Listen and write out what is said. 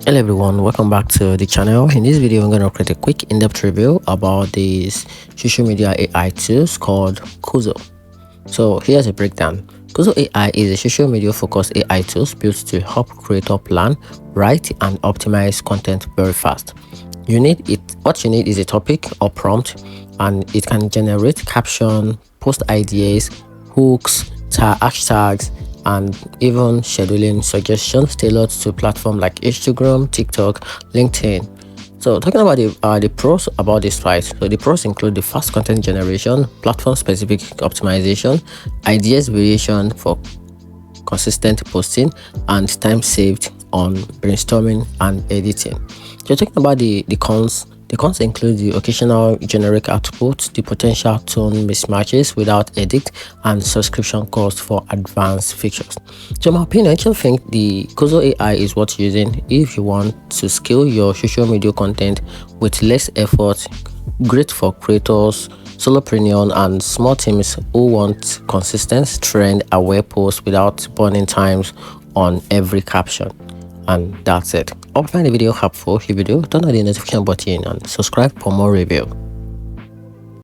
Hello everyone, welcome back to the channel. In this video I'm going to create a quick in-depth review about these social media AI tools called Quso. So here's a breakdown. Quso AI is a social media focused AI tools built to help creators plan, write and optimize content very fast. What you need is a topic or prompt, and it can generate caption, post ideas, hooks, hashtags, and even scheduling suggestions tailored to platforms like Instagram, TikTok, LinkedIn. So talking about the pros about this, right? So the pros include the fast content generation, platform specific optimization, ideas variation for consistent posting, and time saved on brainstorming and editing. So talking about the cons. The cons include the occasional generic output, the potential tone mismatches without edit, and subscription cost for advanced features. So in my opinion, I actually think the Quso AI is worth using if you want to scale your social media content with less effort. Great for creators, solopreneurs, and small teams who want consistent trend-aware posts without burning times on every caption. And that's it. Hope you find the video helpful. If you do, turn on the notification button and subscribe for more review.